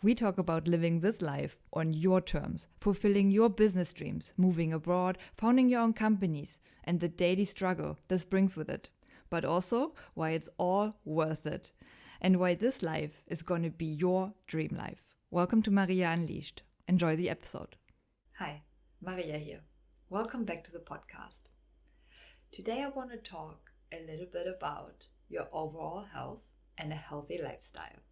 We talk about living this life on your terms, fulfilling your business dreams, moving abroad, founding your own companies, and the daily struggle this brings with it. But also why it's all worth it, and why this life is going to be your dream life. Welcome to Maria Unleashed. Enjoy the episode. Hi, Maria here. Welcome back to the podcast. Today I want to talk a little bit about your overall health and a healthy lifestyle,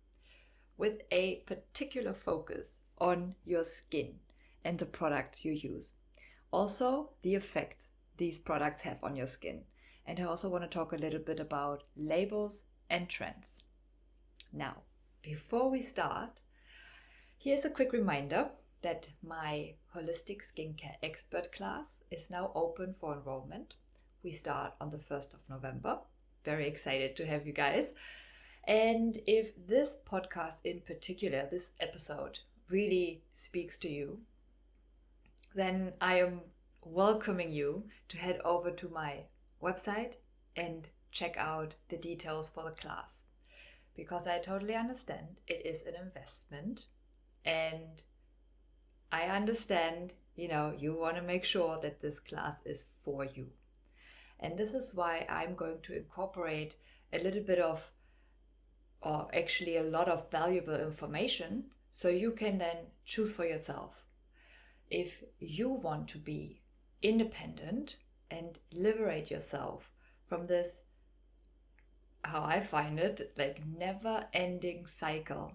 with a particular focus on your skin and the products you use. Also, the effect these products have on your skin. And I also want to talk a little bit about labels and trends. Now, before we start, here's a quick reminder that my holistic skincare expert class is now open for enrollment. We start on the 1st of November. Very excited to have you guys. And if this podcast in particular, this episode, really speaks to you, then I am welcoming you to head over to my website and check out the details for the class. Because I totally understand it is an investment, and I understand, you want to make sure that this class is for you. And this is why I'm going to incorporate a little bit of, or actually a lot of valuable information, so you can then choose for yourself. If you want to be independent and liberate yourself from this, how I find it, like never-ending cycle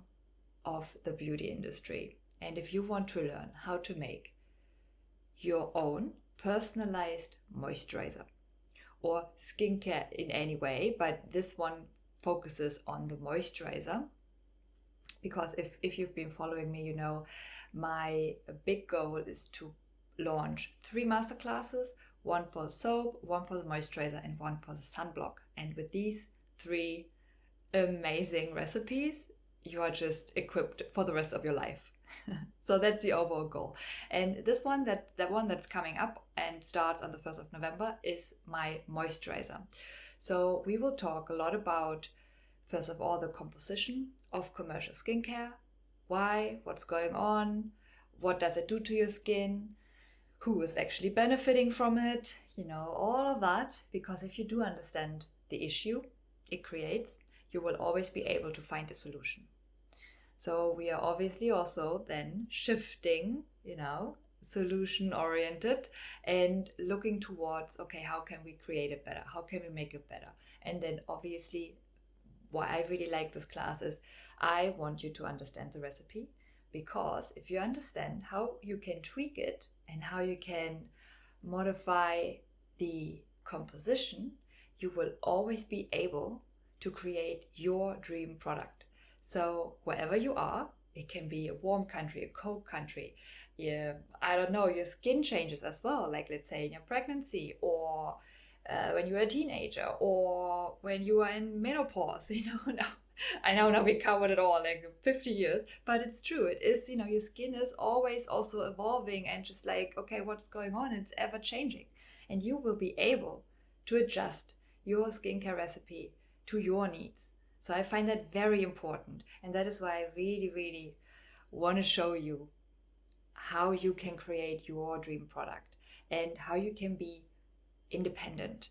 of the beauty industry. And if you want to learn how to make your own personalized moisturizer or skincare in any way, but this one focuses on the moisturizer, because if you've been following me, my big goal is to launch 3 masterclasses, one for the soap, one for the moisturizer, and one for the sunblock. And with these 3 amazing recipes, you are just equipped for the rest of your life. So that's the overall goal. And this one, the one that's coming up and starts on the 1st of November, is my moisturizer. So we will talk a lot about, first of all, the composition of commercial skincare, why, what's going on, what does it do to your skin, who is actually benefiting from it, all of that. Because if you do understand the issue it creates, you will always be able to find a solution. So we are obviously also then shifting, solution oriented and looking towards, okay, how can we create it better? How can we make it better? And then obviously, why I really like this class is I want you to understand the recipe, because if you understand how you can tweak it and how you can modify the composition, you will always be able to create your dream product. So wherever you are, it can be a warm country, a cold country. Yeah, I don't know, your skin changes as well. Like, let's say in your pregnancy, or when you're a teenager, or when you are in menopause. Now I know now we covered it all, like 50 years, but it's true. It is, your skin is always also evolving, and just like, okay, what's going on? It's ever changing, and you will be able to adjust your skincare recipe to your needs. So I find that very important, and that is why I really, really want to show you how you can create your dream product and how you can be independent.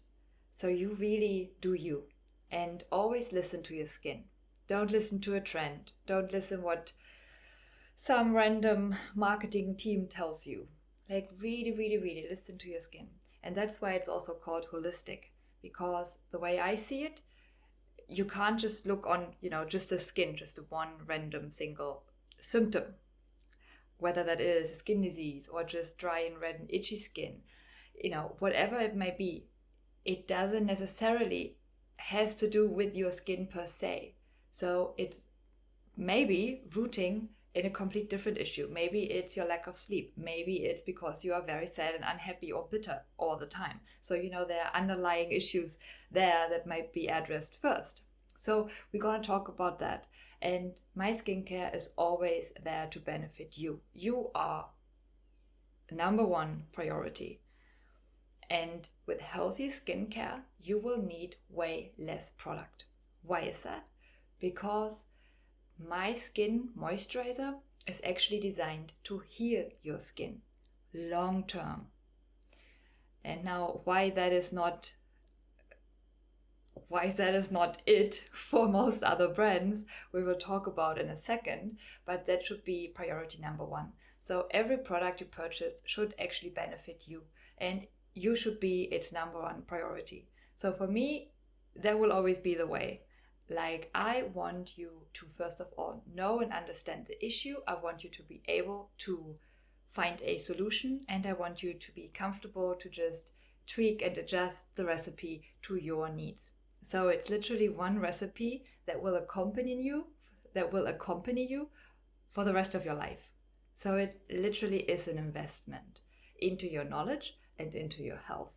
So you really do you, and always listen to your skin. Don't listen to a trend. Don't listen what some random marketing team tells you. Like, really, really, really listen to your skin. And that's why it's also called holistic, because the way I see it, you can't just look on, just the skin, just one random single symptom, whether that is a skin disease or just dry and red and itchy skin, whatever it may be. It doesn't necessarily has to do with your skin per se. So it's maybe rooting in a complete different issue. Maybe it's your lack of sleep. Maybe it's because you are very sad and unhappy or bitter all the time. So, there are underlying issues there that might be addressed first. So we're going to talk about that. And my skincare is always there to benefit you. You are number one priority. And with healthy skincare, you will need way less product. Why is that? Because My skin moisturizer is actually designed to heal your skin long term. And now why that is not it for most other brands, we will talk about in a second, but that should be priority number one. So every product you purchase should actually benefit you, and you should be its number one priority. So for me, that will always be the way. Like, I want you to first of all know and understand the issue. I want you to be able to find a solution, and I want you to be comfortable to just tweak and adjust the recipe to your needs. So it's literally one recipe that will accompany you for the rest of your life. So it literally is an investment into your knowledge and into your health.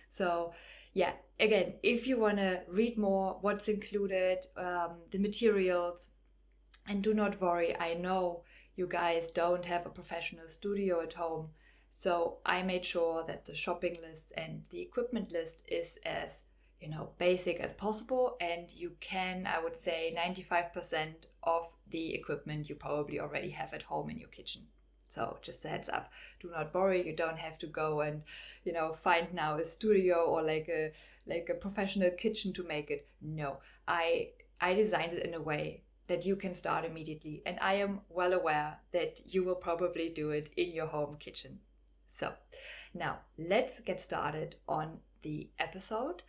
So yeah, again, if you want to read more, what's included, the materials, and do not worry, I know you guys don't have a professional studio at home. So I made sure that the shopping list and the equipment list is as basic as possible, and you can, I would say, 95% of the equipment you probably already have at home in your kitchen. So just a heads up, do not worry, you don't have to go and find now a studio or like a professional kitchen to make it. No, I designed it in a way that you can start immediately, and I am well aware that you will probably do it in your home kitchen. So now let's get started on the episode.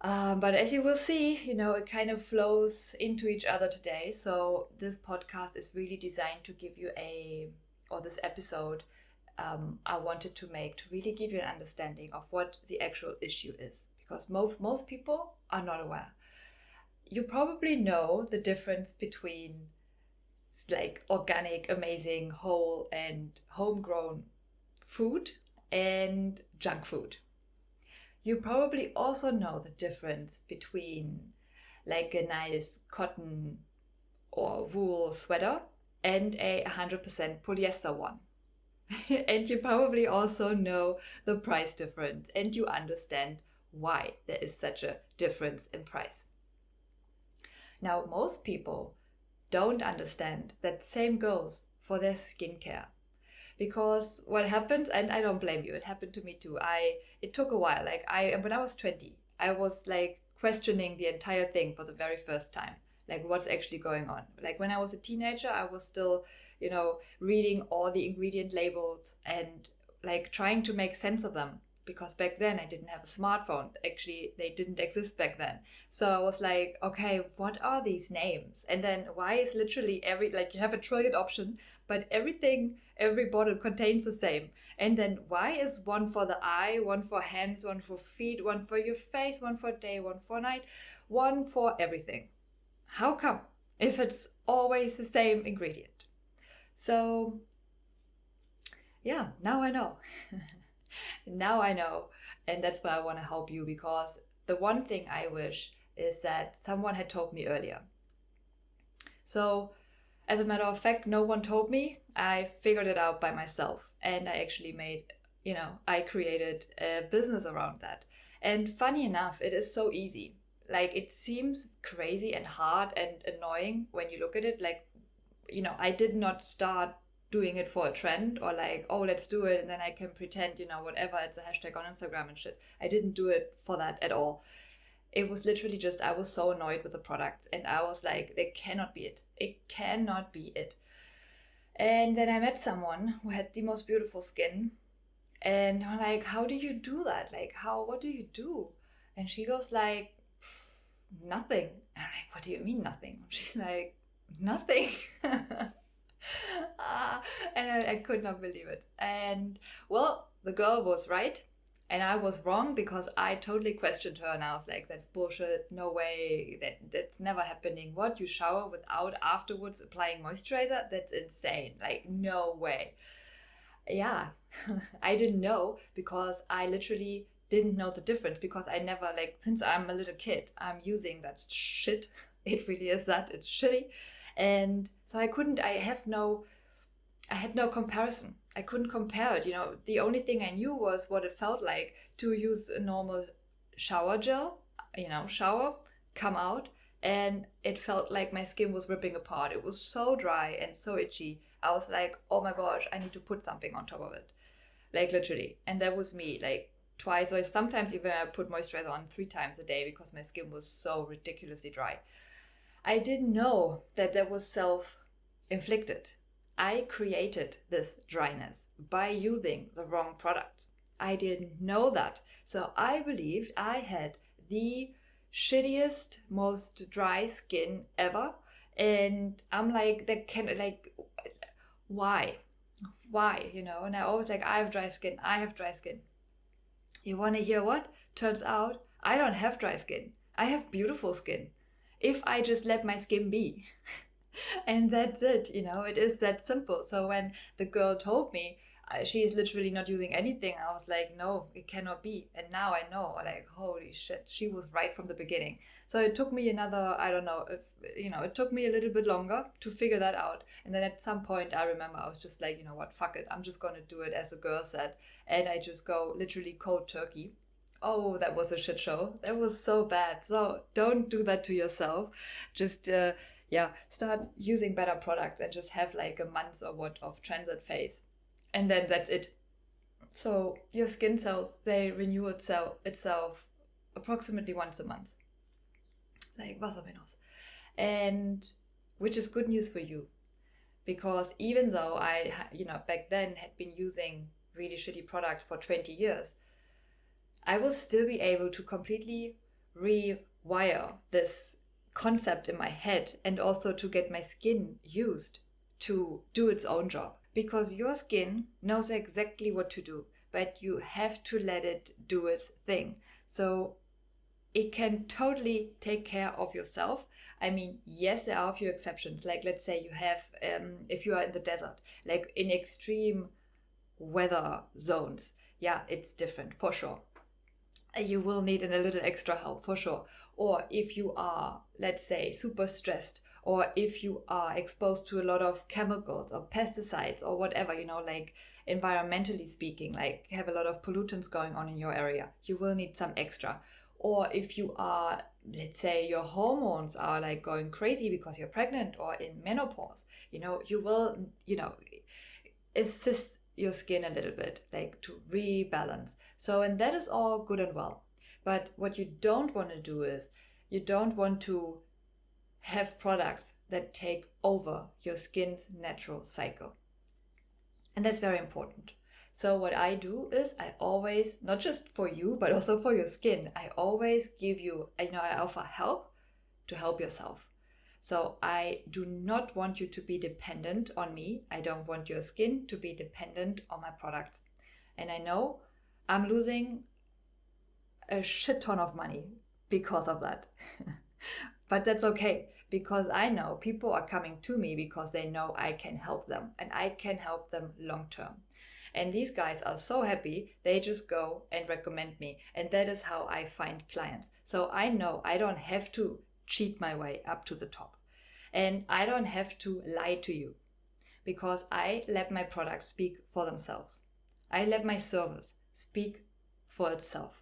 But as you will see, it kind of flows into each other today. So this podcast is really designed to give you this episode I wanted to make to really give you an understanding of what the actual issue is. Because most people are not aware. You probably know the difference between like organic, amazing, whole and homegrown food and junk food. You probably also know the difference between like a nice cotton or wool sweater and a 100% polyester one. And you probably also know the price difference, and you understand why there is such a difference in price. Now, most people don't understand that same goes for their skincare. Because what happens, and I don't blame you, it happened to me too. It took a while. When I was 20, I was like questioning the entire thing for the very first time. Like, what's actually going on? Like, when I was a teenager, I was still, reading all the ingredient labels and like trying to make sense of them. Because back then I didn't have a smartphone. Actually, they didn't exist back then. So I was like, okay, what are these names? And then why is literally you have a trillion option, but every bottle contains the same. And then why is one for the eye, one for hands, one for feet, one for your face, one for day, one for night, one for everything? How come? If it's always the same ingredient. So yeah, now I know. Now I know, and that's why I want to help you, because the one thing I wish is that someone had told me earlier. So as a matter of fact, no one told me. I figured it out by myself, and I actually I created a business around that. And funny enough, it is so easy. Like, it seems crazy and hard and annoying when you look at it. Like, I did not start doing it for a trend or like, oh, let's do it and then I can pretend, whatever, it's a hashtag on Instagram and shit. I didn't do it for that at all. It was literally just, I was so annoyed with the product, and I was like, it cannot be it. It cannot be it. And then I met someone who had the most beautiful skin, and I'm like, how do you do that? Like, what do you do? And she goes like, nothing. And I'm like, what do you mean nothing? She's like, nothing. And I could not believe it. And well, the girl was right and I was wrong, because I totally questioned her, and I was like, that's bullshit, no way, that's never happening. What, you shower without afterwards applying moisturizer? That's insane, like, no way. Yeah. I didn't know, because I literally didn't know the difference, because I never, like, since I'm a little kid, I'm using that shit. It really is that, it's shitty. And so I had no comparison. I couldn't compare it. The only thing I knew was what it felt like to use a normal shower gel, shower, come out, and it felt like my skin was ripping apart. It was so dry and so itchy. I was like, oh my gosh, I need to put something on top of it. Like literally. And that was me, like twice, or sometimes even I put moisturizer on 3 times a day because my skin was so ridiculously dry. I didn't know that that was self-inflicted. I created this dryness by using the wrong products. I didn't know that. So I believed I had the shittiest, most dry skin ever. And I'm like, that can, like, why? Why? And I always like, I have dry skin. I have dry skin. You want to hear what? Turns out I don't have dry skin. I have beautiful skin. If I just let my skin be. And that's it, it is that simple. So when the girl told me she is literally not using anything, I was like, no, it cannot be. And now I know, like, holy shit, she was right from the beginning. So it took me another, I don't know, it took me a little bit longer to figure that out. And then at some point I remember I was just like, you know what, fuck it, I'm just going to do it as a girl said. And I just go literally cold turkey. Oh, that was a shit show. That was so bad. So don't do that to yourself. Just start using better products and just have like a month or what of transit phase. And then that's it. So your skin cells, they renew itself approximately once a month. Like Wassermenos. And which is good news for you. Because even though I, back then had been using really shitty products for 20 years, I will still be able to completely rewire this concept in my head and also to get my skin used to do its own job. Because your skin knows exactly what to do, but you have to let it do its thing. So it can totally take care of yourself. I mean, yes, there are a few exceptions. Like, let's say you have, if you are in the desert, like in extreme weather zones, yeah, it's different for sure. You will need a little extra help for sure. Or if you are, let's say, super stressed, or if you are exposed to a lot of chemicals or pesticides or whatever, like environmentally speaking, like have a lot of pollutants going on in your area, you will need some extra. Or if you are, let's say, your hormones are like going crazy because you're pregnant or in menopause, you will, assist your skin a little bit, like to rebalance. So, and that is all good and well. But what you don't want to do is you don't want to have products that take over your skin's natural cycle. And that's very important. So what I do is I always, not just for you, but also for your skin, I always give you, I offer help to help yourself. So I do not want you to be dependent on me. I don't want your skin to be dependent on my products. And I know I'm losing a shit ton of money because of that. But that's okay, because I know people are coming to me because they know I can help them and I can help them long term. And these guys are so happy, they just go and recommend me. And that is how I find clients. So I know I don't have to cheat my way up to the top. And I don't have to lie to you, because I let my products speak for themselves. I let my service speak for itself.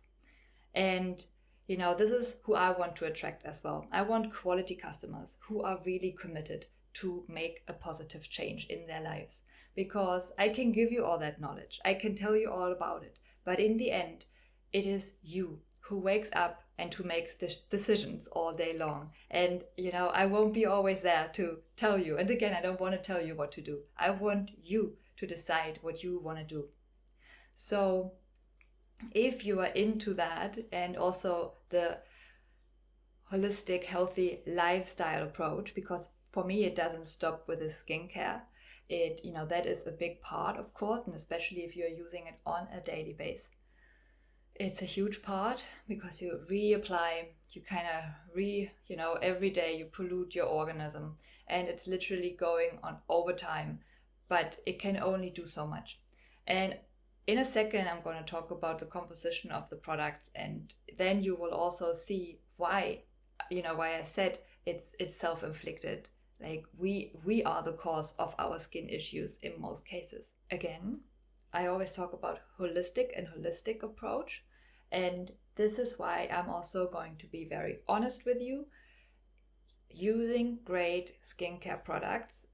And this is who I want to attract as well. I want quality customers who are really committed to make a positive change in their lives. Because I can give you all that knowledge. I can tell you all about it. But in the end, it is you who wakes up and who makes decisions all day long. And, I won't be always there to tell you. And again, I don't want to tell you what to do. I want you to decide what you want to do. So if you are into that, and also the holistic, healthy lifestyle approach, because for me, it doesn't stop with the skincare. That is a big part, of course, and especially if you're using it on a daily basis. It's a huge part because you reapply, you kind of every day you pollute your organism, and it's literally going on overtime, but it can only do so much. And in a second, I'm going to talk about the composition of the products, and then you will also see why I said it's self-inflicted. Like we are the cause of our skin issues in most cases. Again, I always talk about holistic approach, and this is why I'm also going to be very honest with you. using great skincare products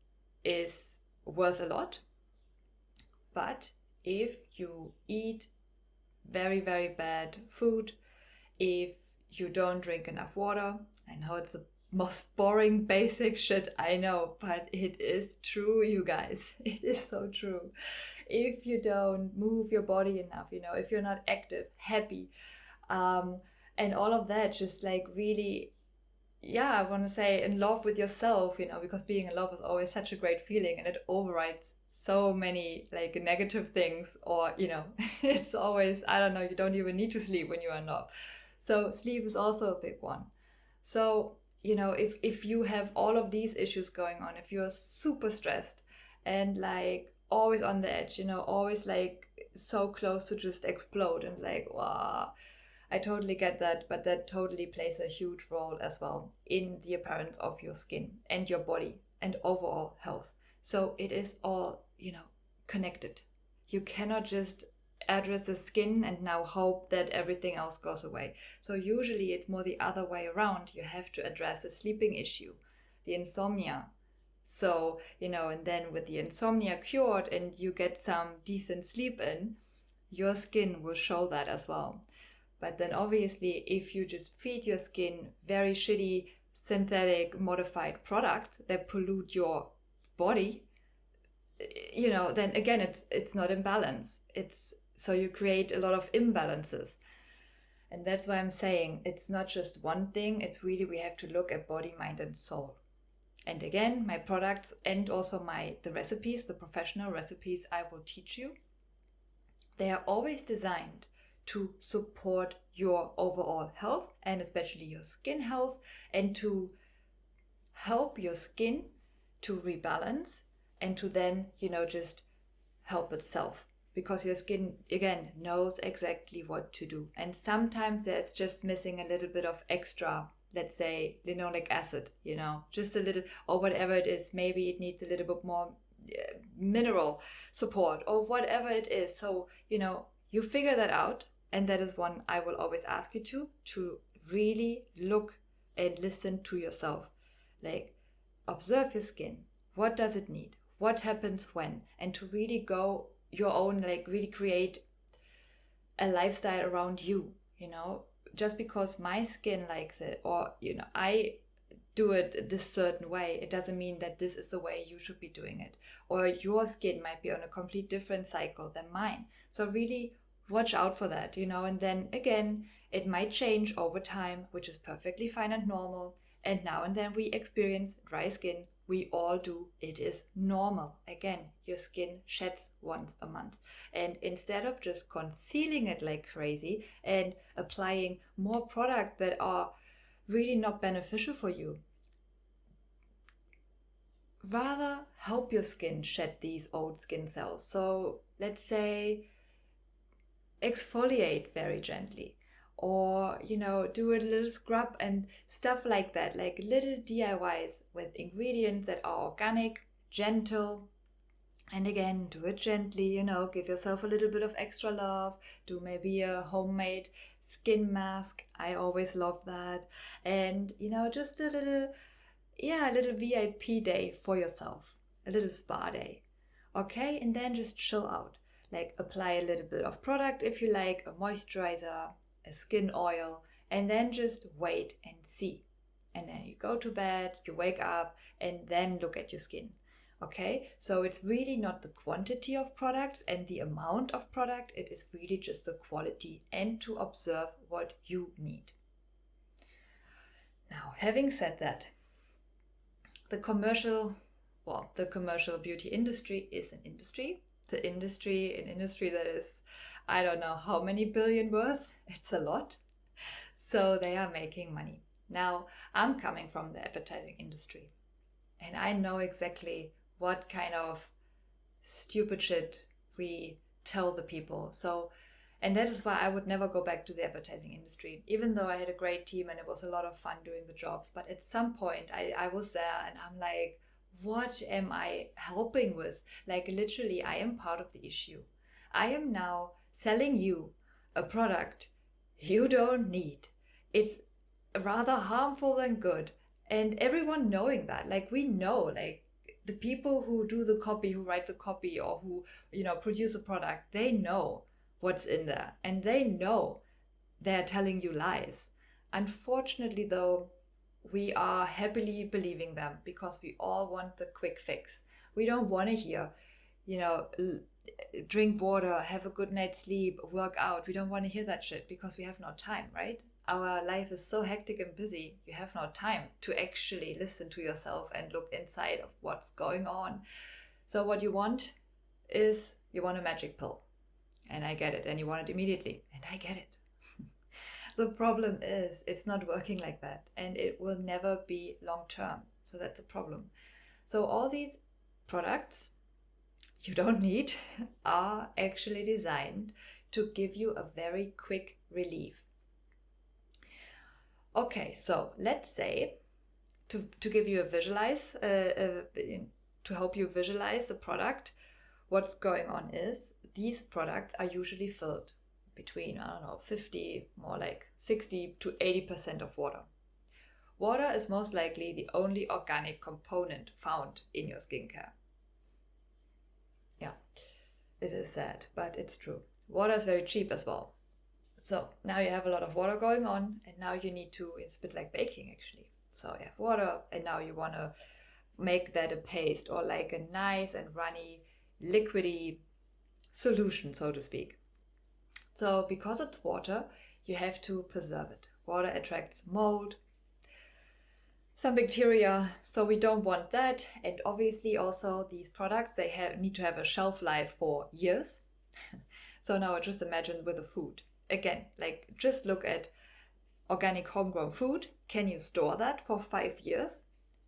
is worth a lot. But if you eat very, very bad food, if you don't drink enough water, I know it's the most boring basic shit I know, but it is true, you guys. It is so true. If you don't move your body enough, if you're not active, happy, and all of that, just like really, I want to say in love with yourself, because being in love is always such a great feeling, and it overrides so many like negative things, or it's always, I don't know, you don't even need to sleep when you are in love. So sleep is also a big one. So if you have all of these issues going on, if you're super stressed and like always on the edge, always like so close to just explode, and like, wow, I totally get that, but that totally plays a huge role as well in the appearance of your skin and your body and overall health. So it is all, connected. You cannot just address the skin and now hope that everything else goes away. So usually it's more the other way around. You have to address the sleeping issue, the insomnia. So, and then with the insomnia cured and you get some decent sleep in, your skin will show that as well. But then obviously, if you just feed your skin very shitty, synthetic, modified products that pollute your body, then again, it's not in balance. So you create a lot of imbalances. And that's why I'm saying it's not just one thing. It's really, we have to look at body, mind, and soul. And again, my products and also the recipes, the professional recipes I will teach you, they are always designed to support your overall health and especially your skin health, and to help your skin to rebalance and to then, just help itself, because your skin, again, knows exactly what to do. And sometimes there's just missing a little bit of extra, let's say linoleic acid, just a little, or whatever it is. Maybe it needs a little bit more mineral support or whatever it is. So, you figure that out. And that is one I will always ask you to really look and listen to yourself. Like, observe your skin. What does it need? What happens when? And to really go your own, like really create a lifestyle around you, just because my skin likes it, or, I do it this certain way, it doesn't mean that this is the way you should be doing it. Or your skin might be on a complete different cycle than mine. So really watch out for that, and then again, it might change over time, which is perfectly fine and normal. And now and then we experience dry skin. We all do. It is normal. Again, your skin sheds once a month. And instead of just concealing it like crazy and applying more products that are really not beneficial for you, rather help your skin shed these old skin cells. So let's say exfoliate very gently, or do a little scrub and stuff like that, like little DIYs with ingredients that are organic, gentle. And again, do it gently, give yourself a little bit of extra love. Do maybe a homemade skin mask. I always love that. And just a little VIP day for yourself, a little spa day. Okay, and then just chill out. Like, apply a little bit of product if you like, a moisturizer, a skin oil, and then just wait and see. And then you go to bed, you wake up, and then look at your skin. Okay, so it's really not the quantity of products and the amount of product, it is really just the quality, and to observe what you need. Now, having said that, the commercial beauty industry is an industry. An industry that is, I don't know how many billion worth. It's a lot. So they are making money. Now, I'm coming from the advertising industry, and I know exactly what kind of stupid shit we tell the people. So, and that is why I would never go back to the advertising industry, even though I had a great team and it was a lot of fun doing the jobs. But at some point I was there and I'm like, what am I helping with? Like, literally, I am part of the issue. I am now selling you a product you don't need. It's rather harmful than good. And everyone knowing that, like we know, like the people who do the copy, who write the copy, or who, produce a product, they know what's in there, and they know they're telling you lies. Unfortunately, though, we are happily believing them because we all want the quick fix. We don't want to hear, drink water, have a good night's sleep, work out. We don't want to hear that shit because we have no time, right? Our life is so hectic and busy, you have no time to actually listen to yourself and look inside of what's going on. So what you want is, you want a magic pill. And I get it. And you want it immediately. And I get it. The problem is it's not working like that. And it will never be long term. So that's a problem. So all these products you don't need are actually designed to give you a very quick relief. Okay, so let's say, to give you a visualize, to help you visualize the product, what's going on is these products are usually filled between, 50, more like 60 to 80% of water. Water is most likely the only organic component found in your skincare. Yeah, it is sad, but it's true. Water is very cheap as well. So now you have a lot of water going on, and now you need to, it's a bit like baking actually. So you have water, and now you want to make that a paste, or like a nice and runny, liquidy solution, so to speak. So because it's water, you have to preserve it. Water attracts mold, some bacteria, so we don't want that. And obviously also these products, they need to have a shelf life for years. So now just imagine with the food. Again, like just look at organic homegrown food. Can you store that for 5 years?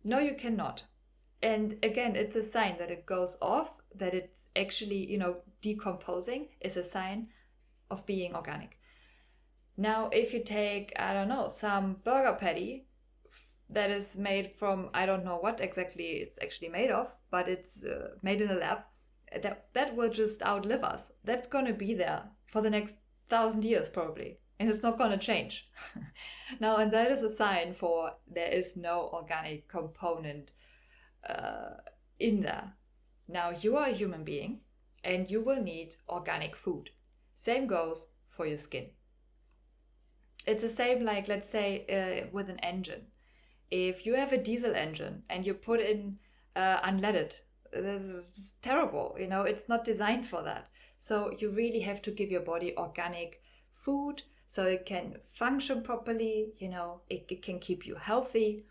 No, you cannot. And again, it's a sign that it goes off, that it's actually, decomposing, is a sign of being organic. Now, if you take, I don't know, some burger patty that is made from, I don't know what exactly it's actually made of, but it's made in a lab, that will just outlive us. That's going to be there for the next 1,000 years probably, and it's not going to change. Now, and that is a sign for there is no organic component in there. Now, you are a human being and you will need organic food. Same goes for your skin. It's the same, like, let's say with an engine. If you have a diesel engine and you put in unleaded, this is terrible, it's not designed for that. So you really have to give your body organic food so it can function properly, it can keep you healthy.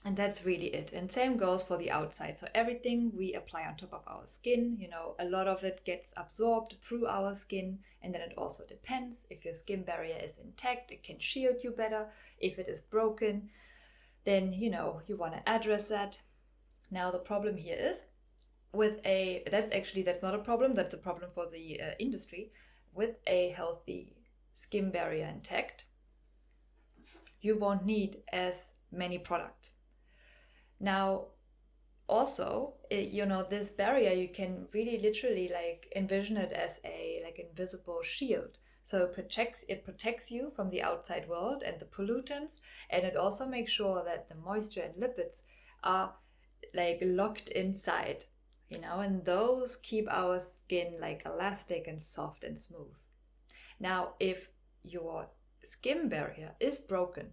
And that's really it. And same goes for the outside. So everything we apply on top of our skin, a lot of it gets absorbed through our skin. And then it also depends. If your skin barrier is intact, it can shield you better. If it is broken, then, you want to address that. Now, the problem here is that's not a problem. That's a problem for the industry. With a healthy skin barrier intact, you won't need as many products. Now, also, this barrier, you can really literally like envision it as a like invisible shield. So it protects you from the outside world and the pollutants, and it also makes sure that the moisture and lipids are like locked inside, and those keep our skin like elastic and soft and smooth. Now, if your skin barrier is broken,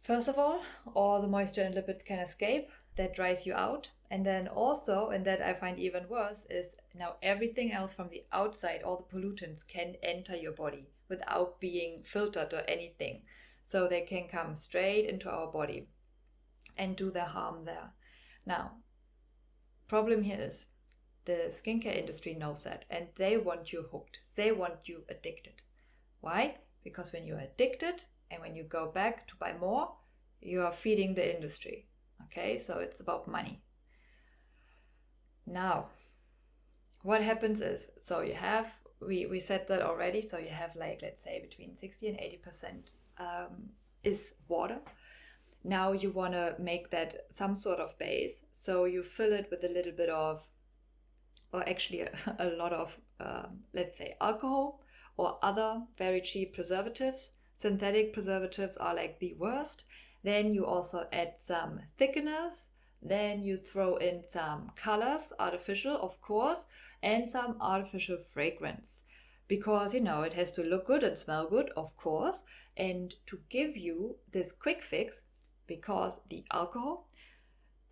first of all the moisture and lipids can escape. That dries you out. And then also, and that I find even worse, is now everything else from the outside, all the pollutants can enter your body without being filtered or anything. So they can come straight into our body and do their harm there. Now, problem here is the skincare industry knows that, and they want you hooked. They want you addicted. Why? Because when you're addicted and when you go back to buy more, you are feeding the industry. Okay, so it's about money. Now, what happens is, so you have, we said that already, so you have like, let's say between 60 and 80% is water. Now you want to make that some sort of base, so you fill it with a little bit of, or actually a lot of, let's say alcohol or other very cheap preservatives. Synthetic preservatives are like the worst. Then you also add some thickeners. Then you throw in some colors, artificial, of course, and some artificial fragrance. Because, it has to look good and smell good, of course. And to give you this quick fix, because the alcohol,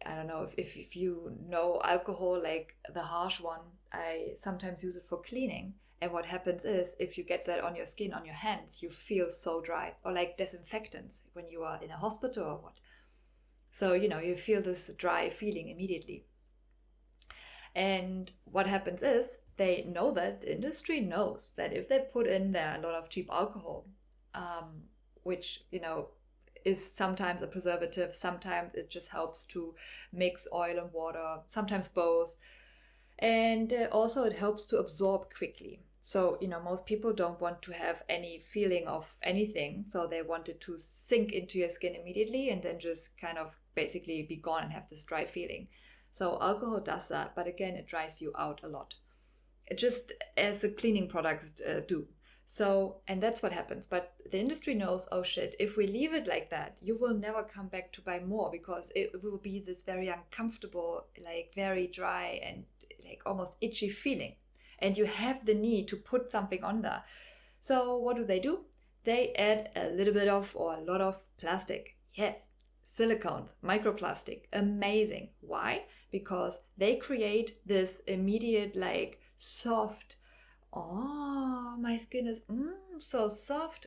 I don't know if you know alcohol, like the harsh one, I sometimes use it for cleaning. And what happens is, if you get that on your skin, on your hands, you feel so dry. Or like disinfectants when you are in a hospital or what. So, you feel this dry feeling immediately. And what happens is, they know that the industry knows that if they put in there a lot of cheap alcohol, which, is sometimes a preservative, sometimes it just helps to mix oil and water, sometimes both. And also it helps to absorb quickly. So, most people don't want to have any feeling of anything. So they want it to sink into your skin immediately and then just kind of basically be gone and have this dry feeling. So alcohol does that, but again, it dries you out a lot. Just as the cleaning products do. So, and that's what happens. But the industry knows, oh shit, if we leave it like that, you will never come back to buy more, because it will be this very uncomfortable, like very dry and like almost itchy feeling. And you have the need to put something on there. So what do? They add a little bit of, or a lot of plastic. Yes, silicones, microplastic, amazing. Why? Because they create this immediate, like, soft, oh, my skin is so soft.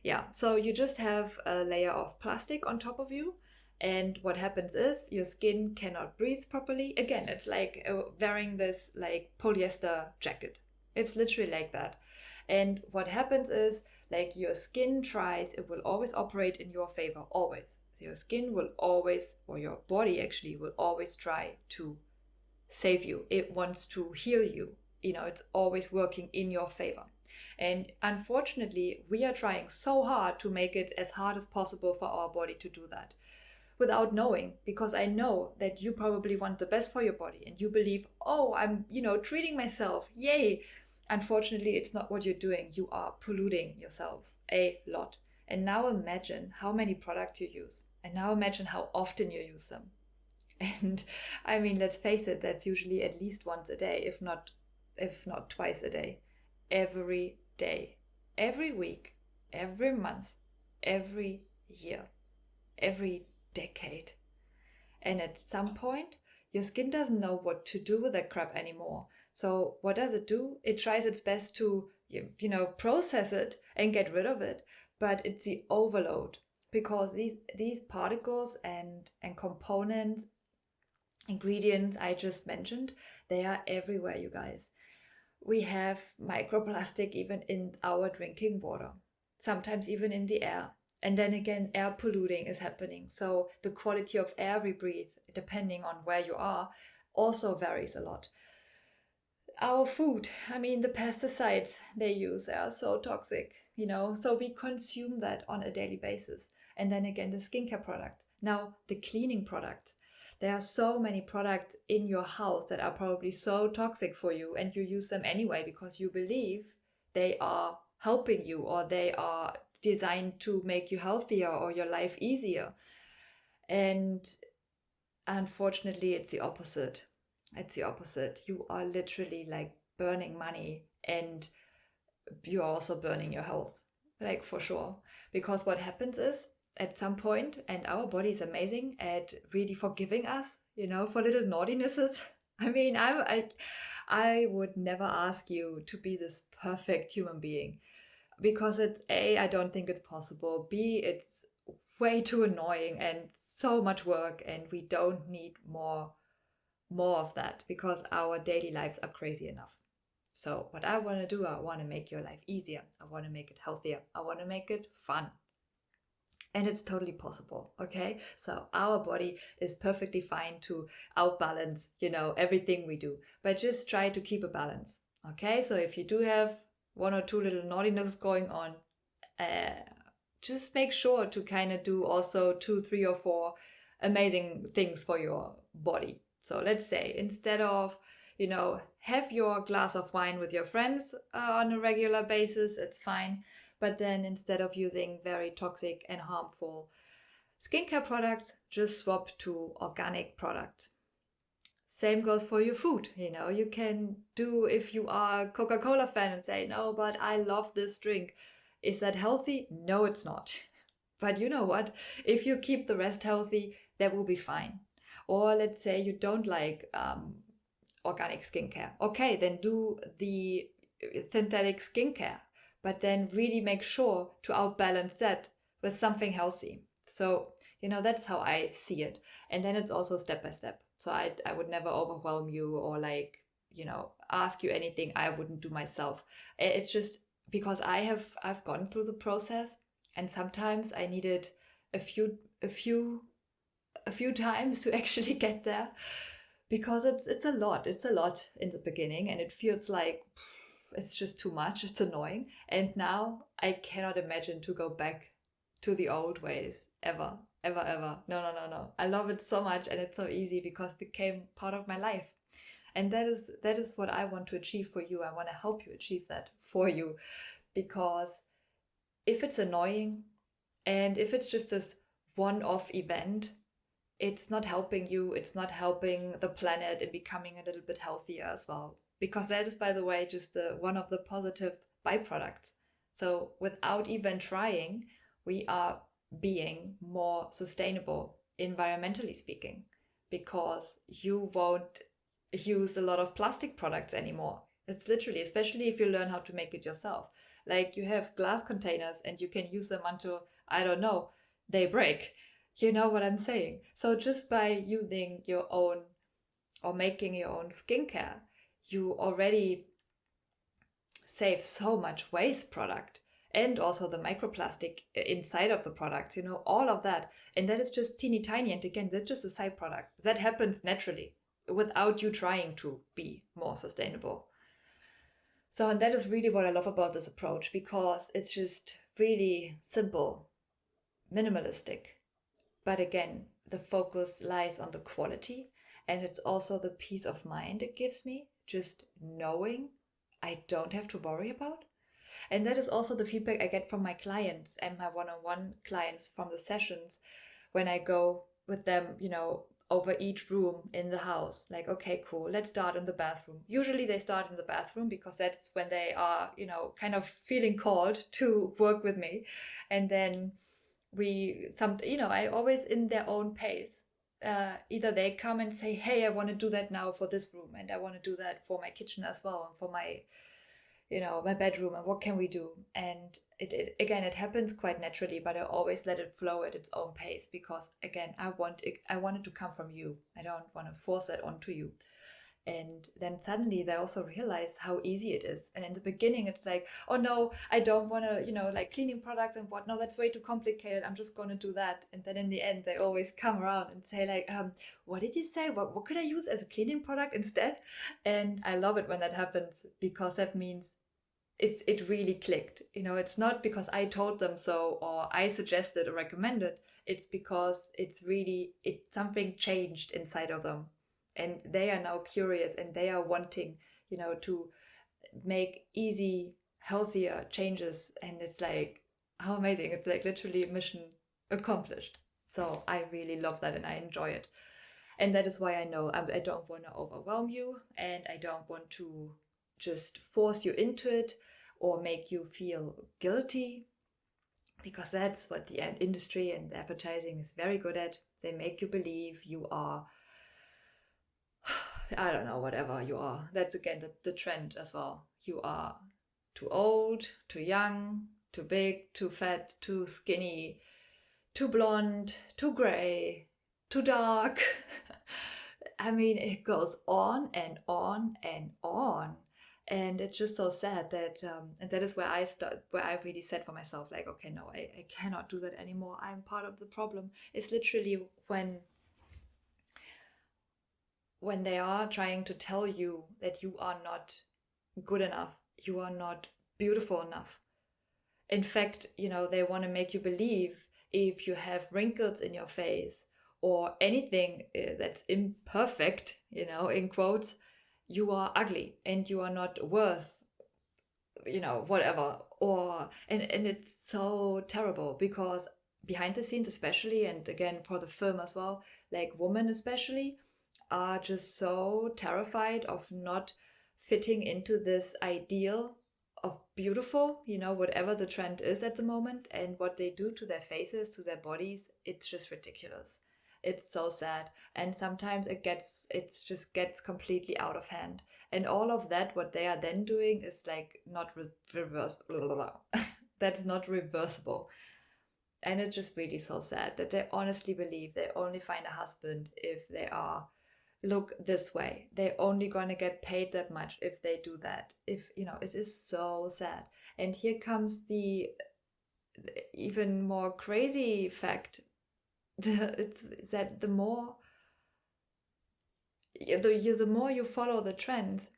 Yeah, so you just have a layer of plastic on top of you, and what happens is your skin cannot breathe properly. Again, it's like wearing this like polyester jacket. It's literally like that. And what happens is, like, your skin tries, it will always operate in your favor, always. Your skin will always, or your body actually will always try to save you. It wants to heal you. It's always working in your favor. And unfortunately, we are trying so hard to make it as hard as possible for our body to do that without knowing, because I know that you probably want the best for your body and you believe, oh, I'm, treating myself. Yay. Unfortunately, it's not what you're doing. You are polluting yourself a lot. And now imagine how many products you use. And now imagine how often you use them. And I mean, let's face it, that's usually at least once a day, if not twice a day. Every day, every week, every month, every year, every decade. And at some point, your skin doesn't know what to do with that crap anymore. So what does it do? It tries its best to, process it and get rid of it. But it's the overload, because these particles and components, ingredients I just mentioned, they are everywhere, you guys. We have microplastic even in our drinking water, sometimes even in the air. And then again, air polluting is happening. So the quality of air we breathe, depending on where you are, also varies a lot. Our food, I mean, the pesticides they use are so toxic, so we consume that on a daily basis. And then again, the skincare product. Now, the cleaning products. There are so many products in your house that are probably so toxic for you, and you use them anyway because you believe they are helping you, or they are designed to make you healthier or your life easier. And unfortunately, it's the opposite. It's the opposite. You are literally like burning money, and you're also burning your health, like, for sure. Because what happens is, at some point, and our body is amazing at really forgiving us, for little naughtinesses. I mean, I would never ask you to be this perfect human being, because it's A, I don't think it's possible. B, it's way too annoying and so much work, and we don't need more of that, because our daily lives are crazy enough. So what I want to do, I want to make your life easier. I want to make it healthier. I want to make it fun. And it's totally possible, okay? So our body is perfectly fine to outbalance, everything we do. But just try to keep a balance, okay? So if you do have one or two little naughtinesses going on, just make sure to kind of do also 2, 3, or 4 amazing things for your body. So let's say, instead of, have your glass of wine with your friends on a regular basis, it's fine. But then instead of using very toxic and harmful skincare products, just swap to organic products. Same goes for your food. You can do, if you are a Coca-Cola fan and say, no, but I love this drink. Is that healthy? No, it's not. But you know what? If you keep the rest healthy, that will be fine. Or let's say you don't like organic skincare. Okay, then do the synthetic skincare. But then really make sure to outbalance that with something healthy. So, that's how I see it. And then it's also step by step. So I would never overwhelm you or ask you anything I wouldn't do myself. It's just because I've gone through the process, and sometimes I needed a few times to actually get there, because it's a lot. It's a lot in the beginning, and it feels like it's just too much. It's annoying. And now I cannot imagine to go back to the old ways ever, ever, ever. No, no, no, no. I love it so much, and it's so easy because it became part of my life. And that is what I want to achieve for you. I want to help you achieve that for you, because if it's annoying and if it's just this one-off event, it's not helping you, it's not helping the planet in becoming a little bit healthier as well. Because that is, by the way, just one of the positive byproducts. So without even trying, we are being more sustainable, environmentally speaking, because you won't use a lot of plastic products anymore. It's literally, especially if you learn how to make it yourself. Like, you have glass containers and you can use them until, I don't know, they break. You know what I'm saying? So just by using your own or making your own skincare, you already save so much waste product, and also the microplastic inside of the products, all of that. And that is just teeny tiny. And again, that's just a side product. That happens naturally without you trying to be more sustainable. So, and that is really what I love about this approach, because it's just really simple, minimalistic. But again, the focus lies on the quality, and it's also the peace of mind it gives me, just knowing I don't have to worry about. And that is also the feedback I get from my clients and my one-on-one clients from the sessions, when I go with them, over each room in the house. Like, okay, cool, let's start in the bathroom. Usually they start in the bathroom because that's when they are, kind of feeling called to work with me. And then I always in their own pace. Either they come and say, hey, I want to do that now for this room, and I want to do that for my kitchen as well, and for my my bedroom, and what can we do? And it happens quite naturally, but I always let it flow at its own pace, because again, I want it to come from you. I don't want to force it onto you. And then suddenly they also realize how easy it is. And in the beginning, it's like, oh no, I don't want to, like cleaning products and what. No, that's way too complicated. I'm just going to do that. And then in the end, they always come around and say like, what did you say? What could I use as a cleaning product instead? And I love it when that happens, because that means it really clicked. It's not because I told them so or I suggested or recommended. It's because something changed inside of them, and they are now curious, and they are wanting to make easy, healthier changes. And it's like, how amazing. It's like literally mission accomplished. So I really love that, and I enjoy it. And that is why I know I don't want to overwhelm you, and I don't want to just force you into it or make you feel guilty, because that's what the industry and the advertising is very good at. They make you believe you are, I don't know, whatever you are. That's again the trend as well. You are too old, too young, too big, too fat, too skinny, too blonde, too gray, too dark. I mean, it goes on and on and on. And it's just so sad that, and that is where I really said for myself, like, okay, no, I cannot do that anymore. I'm part of the problem. It's literally when they are trying to tell you that you are not good enough, you are not beautiful enough. In fact, they want to make you believe if you have wrinkles in your face or anything that's imperfect, in quotes, you are ugly and you are not worth, whatever. And it's so terrible, because behind the scenes especially, and again for the film as well, like women especially are just so terrified of not fitting into this ideal of beautiful, whatever the trend is at the moment, and what they do to their faces, to their bodies, it's just ridiculous. It's so sad. And sometimes it just gets completely out of hand. And all of that, what they are then doing is like not reverse, that's not reversible. And it's just really so sad that they honestly believe they only find a husband if they are look this way. They're only gonna get paid that much if they do that. If it is so sad. And here comes the even more crazy fact. It's that the more you follow the trends,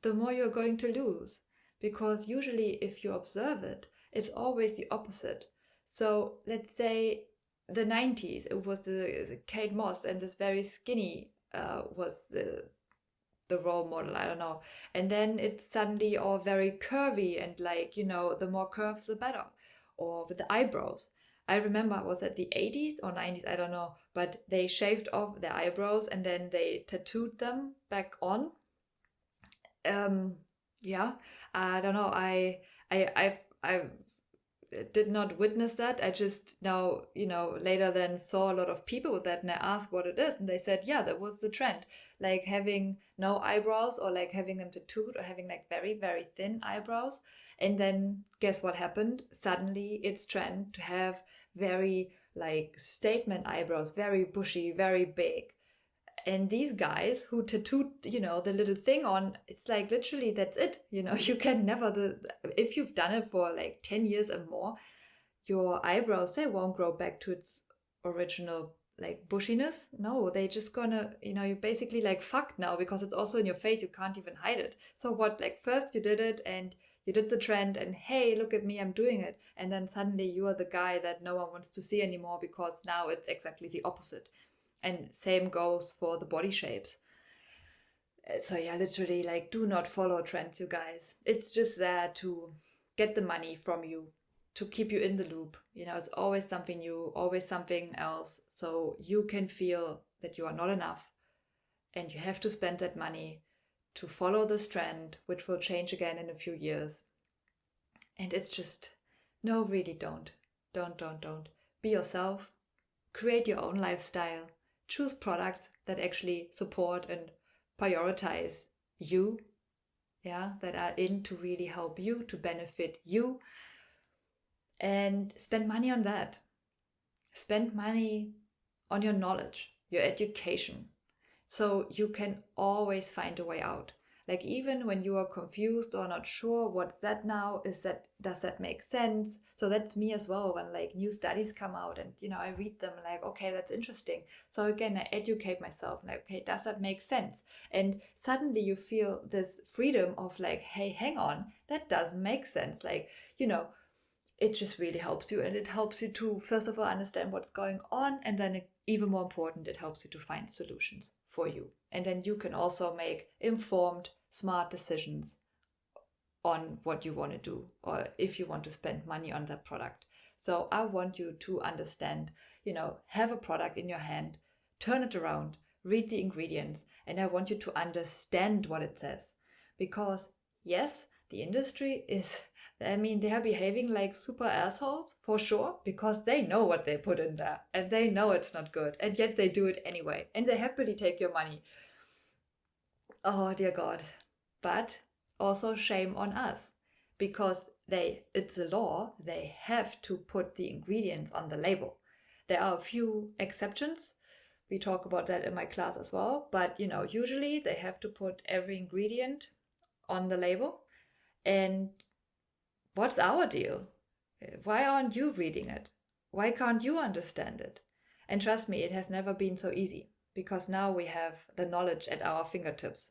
the more you're going to lose. Because usually if you observe it, it's always the opposite. So let's say the 90s, it was the Kate Moss, and this very skinny was the role model, I don't know. And then it's suddenly all very curvy and like, the more curves the better. Or with the eyebrows. I remember, was that the 80s or 90s? I don't know. But they shaved off their eyebrows and then they tattooed them back on. Yeah, I don't know. I did not witness that. I just now, later then saw a lot of people with that, and I asked what it is, and they said, yeah, that was the trend, like having no eyebrows or like having them tattooed or having like very, very thin eyebrows. And then guess what happened? Suddenly it's trend to have very like statement eyebrows, very bushy, very big. And these guys who tattooed, the little thing on, it's like literally that's it. You can never, if you've done it for like 10 years and more, your eyebrows, they won't grow back to its original like bushiness. No, they just gonna, you're basically like fucked now because it's also in your face. You can't even hide it. So what, like first you did it and you did the trend and hey, look at me, I'm doing it. And then suddenly you are the guy that no one wants to see anymore because now it's exactly the opposite. And same goes for the body shapes. So yeah, literally, like, do not follow trends, you guys. It's just there to get the money from you, to keep you in the loop. It's always something new, always something else. So you can feel that you are not enough and you have to spend that money to follow this trend, which will change again in a few years. And it's just, no, really don't. Don't. Be yourself. Create your own lifestyle. Choose products that actually support and prioritize you, that are in to really help you, to benefit you, and spend money on that. Spend money on your knowledge, your education, so you can always find a way out. Like even when you are confused or not sure what's that now, does that make sense? So that's me as well when like new studies come out and I read them like, okay, that's interesting. So again, I educate myself like, okay, does that make sense? And suddenly you feel this freedom of like, hey, hang on, that doesn't make sense. Like, it just really helps you, and it helps you to first of all understand what's going on, and then even more important, it helps you to find solutions for you. And then you can also make informed, smart decisions on what you want to do or if you want to spend money on that product. So I want you to understand, have a product in your hand, turn it around, read the ingredients, and I want you to understand what it says. Because yes, the industry is, they are behaving like super assholes for sure, because they know what they put in there and they know it's not good, and yet they do it anyway, and they happily take your money. Oh dear God. But also shame on us, because it's a law, they have to put the ingredients on the label. There are a few exceptions. We talk about that in my class as well, but usually they have to put every ingredient on the label. And what's our deal? Why aren't you reading it? Why can't you understand it? And trust me, it has never been so easy, because now we have the knowledge at our fingertips.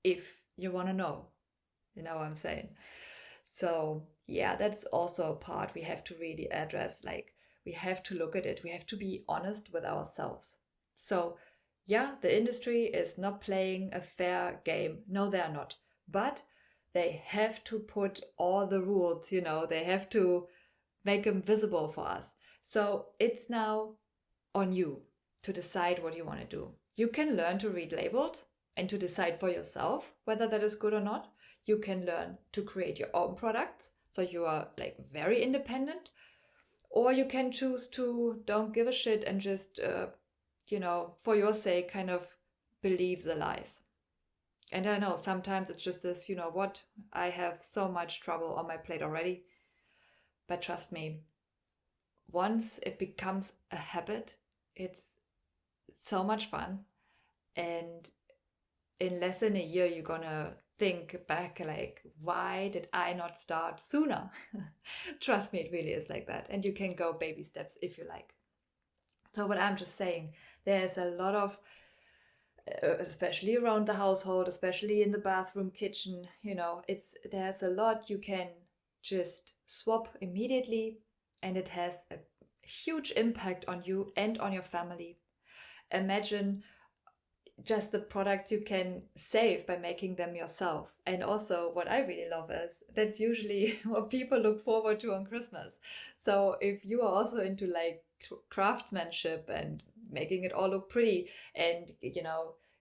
If you want to know, you know what I'm saying? So yeah, that's also a part we have to really address. Like, we have to look at it. We have to be honest with ourselves. So yeah, the industry is not playing a fair game. No, they are not. But they have to put all the rules, they have to make them visible for us. So it's now on you to decide what you want to do. You can learn to read labels and to decide for yourself whether that is good or not. You can learn to create your own products, so you are like very independent. Or you can choose to don't give a shit and just, for your sake, kind of believe the lies. And I know sometimes it's just this, what? I have so much trouble on my plate already. But trust me, once it becomes a habit, it's so much fun. And in less than a year, you're gonna think back like, why did I not start sooner? Trust me, it really is like that. And you can go baby steps if you like. So what I'm just saying, there's a lot of, especially around the household, especially in the bathroom, kitchen, there's a lot you can just swap immediately, and it has a huge impact on you and on your family. Imagine just the products you can save by making them yourself. And also what I really love is that's usually what people look forward to on Christmas. So if you are also into like craftsmanship and making it all look pretty, and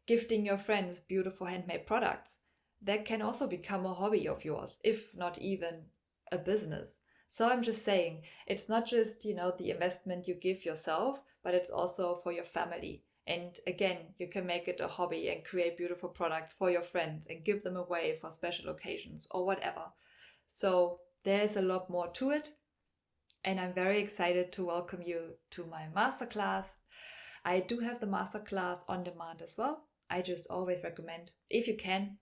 gifting your friends beautiful handmade products, that can also become a hobby of yours, if not even a business. So I'm just saying, it's not just the investment you give yourself, but it's also for your family. And again, you can make it a hobby and create beautiful products for your friends and give them away for special occasions or whatever. So there's a lot more to it. And I'm very excited to welcome you to my masterclass. I do have the masterclass on demand as well. I just always recommend, if you can,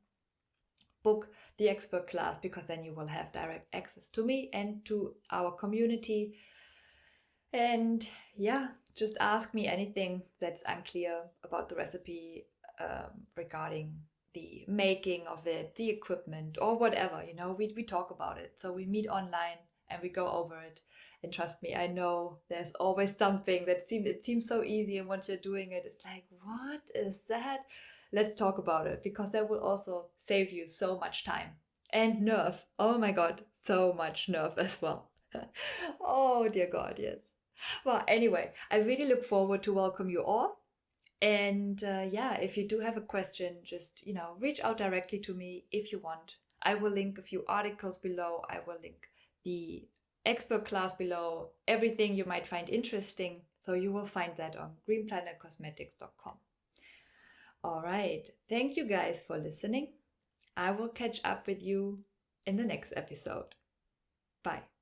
book the expert class, because then you will have direct access to me and to our community. And yeah, just ask me anything that's unclear about the recipe, regarding the making of it, the equipment, or whatever. We talk about it. So we meet online and we go over it. And trust me, I know there's always something that seems so easy, and once you're doing it, it's like, what is that? Let's talk about it, because that will also save you so much time and nerve. Oh my God, so much nerve as well. Oh dear God, yes. Well, anyway, I really look forward to welcome you all. And yeah, if you do have a question, just, reach out directly to me if you want. I will link a few articles below. I will link the expert class below, everything you might find interesting. So you will find that on greenplanetcosmetics.com. All right. Thank you guys for listening. I will catch up with you in the next episode. Bye.